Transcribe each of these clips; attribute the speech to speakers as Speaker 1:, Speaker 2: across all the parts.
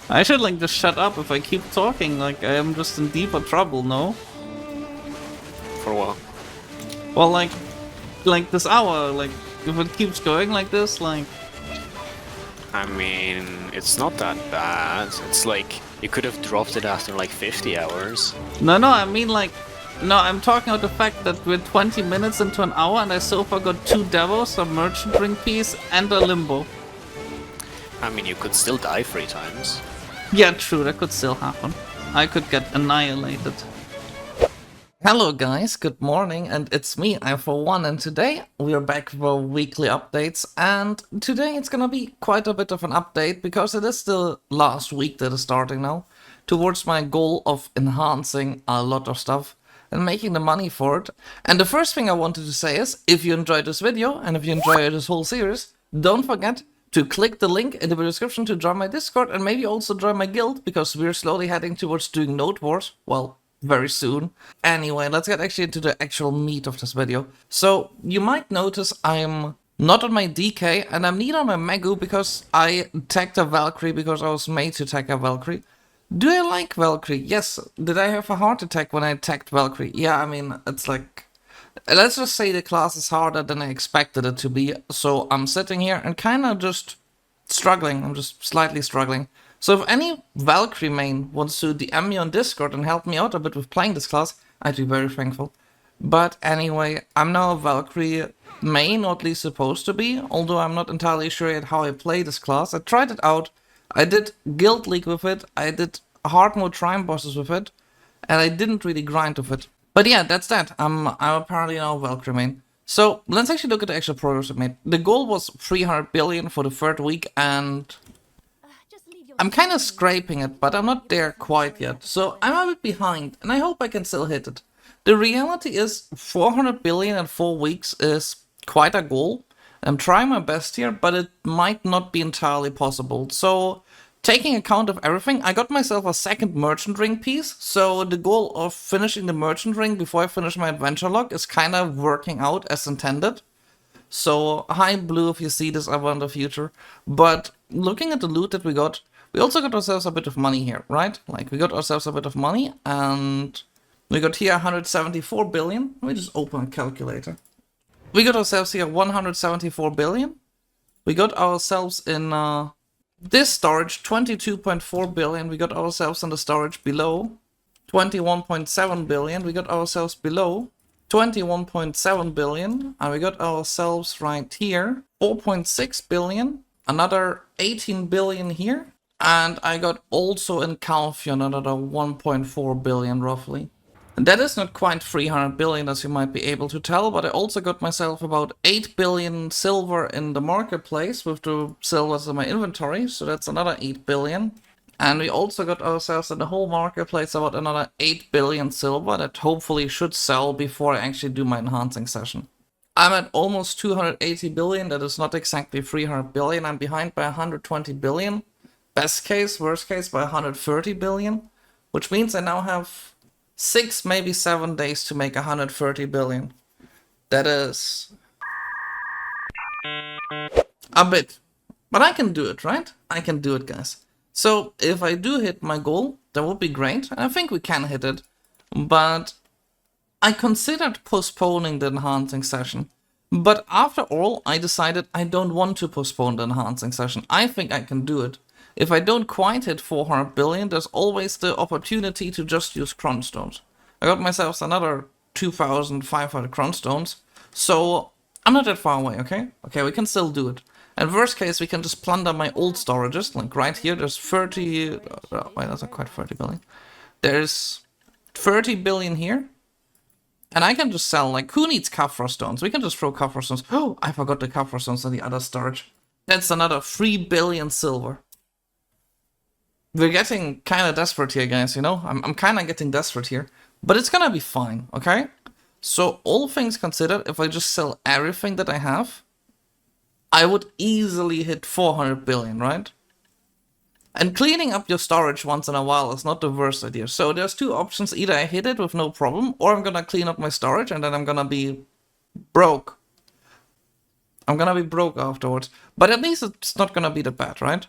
Speaker 1: I should like just shut up if I keep talking, like I am just in deeper trouble, no?
Speaker 2: For what?
Speaker 1: Well, like this hour, like if it keeps going like this, like
Speaker 2: I mean, it's not that bad. It's like you could have dropped it after like 50 hours.
Speaker 1: no, I mean like no, I'm talking about the fact that we're 20 minutes into an hour and I so far got 2 devos, a merchant ring piece, and a limbo.
Speaker 2: I mean, you could still die 3 times.
Speaker 1: Yeah, true, that could still happen. I could get annihilated. Hello guys, good morning, and it's me, I for one, and today we are back for weekly updates, and today it's gonna be quite a bit of an update, because it is the last week that is starting now, towards my goal of enhancing a lot of stuff, and making the money for it. And the first thing I wanted to say is, if you enjoyed this video, and if you enjoy this whole series, don't forget to click the link in the description to join my Discord, and maybe also join my guild, because we're slowly heading towards doing Node Wars, well, very soon. Anyway, let's get actually into the actual meat of this video. So, you might notice I'm not on my DK, and I'm neither on my Megu because I tagged a Valkyrie because I was made to tag a Valkyrie. Do I like Valkyrie? Yes. Did I have a heart attack when I tagged Valkyrie? Yeah, I mean, it's like... Let's just say the class is harder than I expected it to be, so I'm sitting here and kinda just struggling. I'm just slightly struggling. So if any Valkyrie main wants to DM me on Discord and help me out a bit with playing this class, I'd be very thankful. But anyway, I'm now a Valkyrie main, or at least supposed to be, although I'm not entirely sure yet how I play this class. I tried it out, I did Guild League with it, I did hard mode Shrine bosses with it, and I didn't really grind with it. But yeah, that's that. I'm apparently now a Valkyrie main. So let's actually look at the actual progress I made. The goal was 300 billion for the third week, and I'm kind of scraping it, but I'm not there quite yet. So I'm a bit behind, and I hope I can still hit it. The reality is 400 billion in 4 weeks is quite a goal. I'm trying my best here, but it might not be entirely possible. So, taking account of everything, I got myself a second merchant ring piece. So the goal of finishing the merchant ring before I finish my adventure log is kind of working out as intended. So, hi Blue if you see this ever in the future. But looking at the loot that we got, we also got ourselves a bit of money here, right? Like, we got ourselves a bit of money, and we got here 174 billion. Let me just open a calculator. We got ourselves here 174 billion. We got ourselves in this storage 22.4 billion. We got ourselves in the storage below 21.7 billion. We got ourselves below 21.7 billion. And we got ourselves right here 4.6 billion. Another 18 billion here. And I got also in Calphion another 1.4 billion roughly. And that is not quite 300 billion as you might be able to tell, but I also got myself about 8 billion silver in the marketplace with the silvers in my inventory, so that's another 8 billion. And we also got ourselves in the whole marketplace about another 8 billion silver that hopefully should sell before I actually do my enhancing session. I'm at almost 280 billion, that is not exactly 300 billion, I'm behind by 120 billion. Best case, worst case by 130 billion, which means I now have 6, maybe 7 days to make 130 billion. That is a bit. But I can do it, right? I can do it, guys. So if I do hit my goal, that would be great. And I think we can hit it. But I considered postponing the enhancing session. But after all, I decided I don't want to postpone the enhancing session. I think I can do it. If I don't quite hit 400 billion, there's always the opportunity to just use Cronstones. I got myself another 2,500 Cronstones, so I'm not that far away, okay? Okay, we can still do it. And worst case, we can just plunder my old storages, like right here, there's 30... wait, that's not quite 30 billion. There's 30 billion here. And I can just sell, like, who needs Kafra stones? We can just throw Kafra stones. Oh, I forgot the Kafra stones in the other storage. That's another 3 billion silver. We're getting kind of desperate here, guys, you know? I'm kind of getting desperate here. But it's gonna be fine, okay? So, all things considered, if I just sell everything that I have, I would easily hit 400 billion, right? And cleaning up your storage once in a while is not the worst idea. So, there's two options. Either I hit it with no problem, or I'm gonna clean up my storage and then I'm gonna be broke. I'm gonna be broke afterwards. But at least it's not gonna be that bad, right?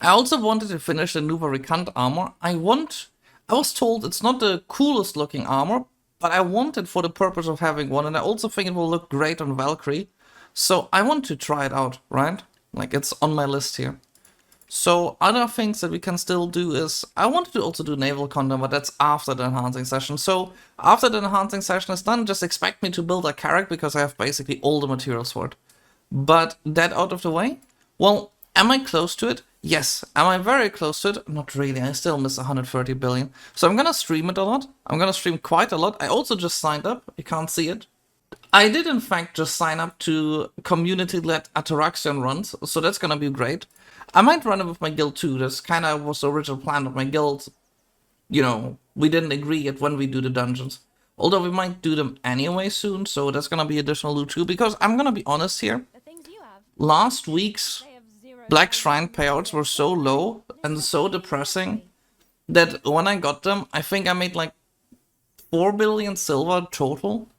Speaker 1: I also wanted to finish the Nuvaricant armor. I was told it's not the coolest looking armor, but I want it for the purpose of having one, and I also think it will look great on Valkyrie. So I want to try it out, right? Like, it's on my list here. So other things that we can still do is, I wanted to also do naval content, but that's after the enhancing session. So after the enhancing session is done, just expect me to build a character because I have basically all the materials for it. But that out of the way, well, am I close to it? Yes. Am I very close to it? Not really. I still miss 130 billion. So I'm gonna stream it a lot. I'm gonna stream quite a lot. I also just signed up. You can't see it. I did in fact just sign up to community-led Ataraxian runs, so that's gonna be great. I might run it with my guild too. That's kind of was the original plan of my guild. You know, we didn't agree yet when we do the dungeons. Although we might do them anyway soon, so that's gonna be additional loot too. Because I'm gonna be honest here, last week's Black Shrine payouts were so low and so depressing that when I got them, I think I made like 4 billion silver total.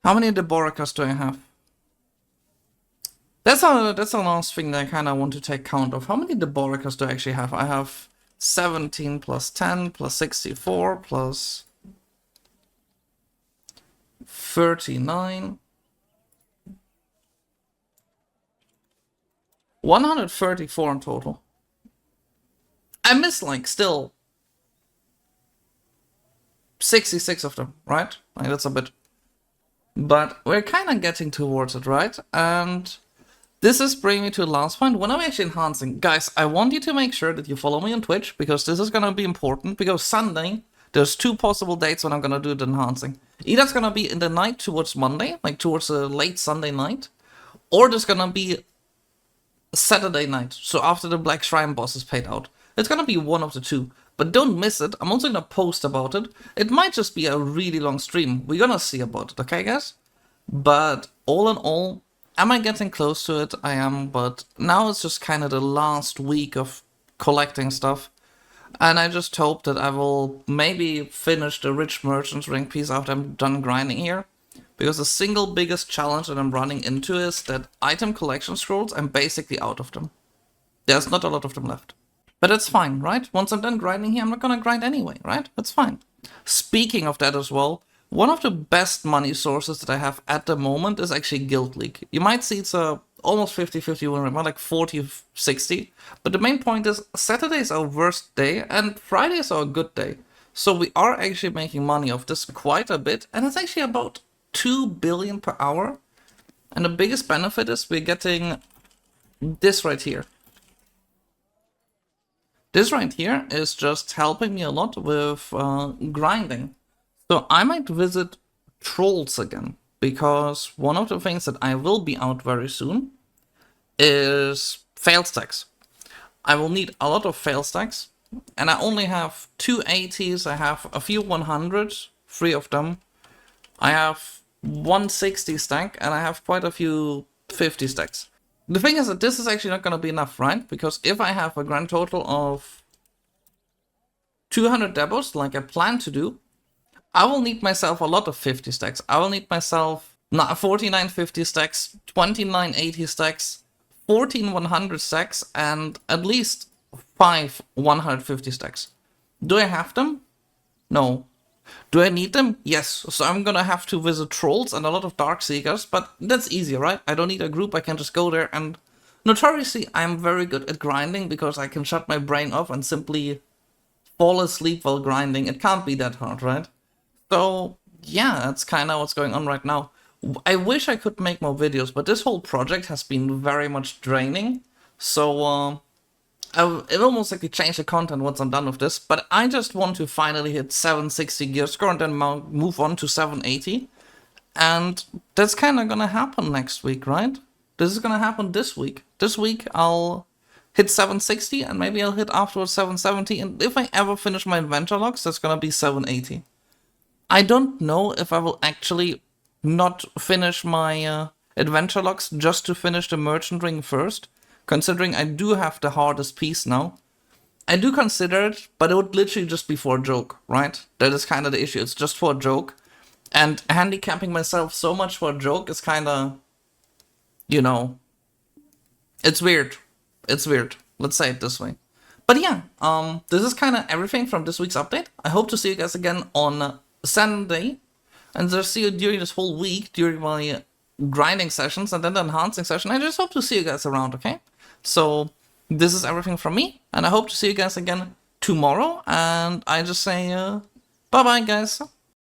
Speaker 1: How many Deborekas do I have? That's the last thing that I kind of want to take count of. How many Deborekas do I actually have? I have 17 plus 10 plus 64 plus 39. 134 in total. I miss like still 66 of them, right? Like that's a bit. But we're kind of getting towards it, right? And this is bringing me to the last point. When I'm actually enhancing, guys, I want you to make sure that you follow me on Twitch because this is going to be important. Because Sunday, there's 2 possible dates when I'm going to do the enhancing. Either it's going to be in the night towards Monday, like towards the late Sunday night, or there's going to be Saturday night, so after the Black Shrine boss is paid out. It's gonna be one of the two, but don't miss it. I'm also gonna post about it. It might just be a really long stream. We're gonna see about it, okay guys? But all in all, am I getting close to it? I am, but now it's just kind of the last week of collecting stuff. And I just hope that I will maybe finish the Rich Merchants ring piece after I'm done grinding here. Because the single biggest challenge that I'm running into is that item collection scrolls, I'm basically out of them. There's not a lot of them left. But it's fine, right? Once I'm done grinding here, I'm not gonna grind anyway, right? That's fine. Speaking of that as well, one of the best money sources that I have at the moment is actually Guild League. You might see it's a almost 50-50 win rate, more like 40-60. But the main point is Saturday is our worst day and Friday is our good day. So we are actually making money off this quite a bit, and it's actually about 2 billion per hour. And the biggest benefit is we're getting this right here. This right here is just helping me a lot with grinding. So I might visit trolls again, because one of the things that I will be out very soon is fail stacks. I will need a lot of fail stacks, and I only have 2 80s, I have a few 100s, 3 of them. I have 160 stack, and I have quite a few 50 stacks. The thing is that this is actually not going to be enough, right? Because if I have a grand total of 200 debos, like I plan to do, I will need myself a lot of 50 stacks. I will need myself 49 50 stacks, 29 80 stacks, 14 100 stacks, and at least 5 150 stacks. Do I have them? No. Do I need them? Yes. So I'm gonna have to visit trolls and a lot of dark seekers, but that's easy, right? I don't need a group, I can just go there, and notoriously I'm very good at grinding because I can shut my brain off and simply fall asleep while grinding. It can't be that hard, right? So yeah, that's kind of what's going on right now. I wish I could make more videos, but this whole project has been very much draining. So it almost like change the content once I'm done with this, but I just want to finally hit 760 gear score and then move on to 780. And that's kind of gonna happen next week, right? This is gonna happen this week. This week I'll hit 760 and maybe I'll hit afterwards 770. And if I ever finish my adventure logs, that's gonna be 780. I don't know if I will actually not finish my adventure logs just to finish the merchant ring first, considering I do have the hardest piece now. I do consider it, but it would literally just be for a joke, right? That is kind of the issue, it's just for a joke. And handicapping myself so much for a joke is kind of, you know, it's weird. It's weird. Let's say it this way. But yeah, this is kind of everything from this week's update. I hope to see you guys again on Sunday, and I'll see you during this whole week during my grinding sessions and then the enhancing session. I just hope to see you guys around, okay? So this is everything from me, and I hope to see you guys again tomorrow. And I just say bye bye, guys.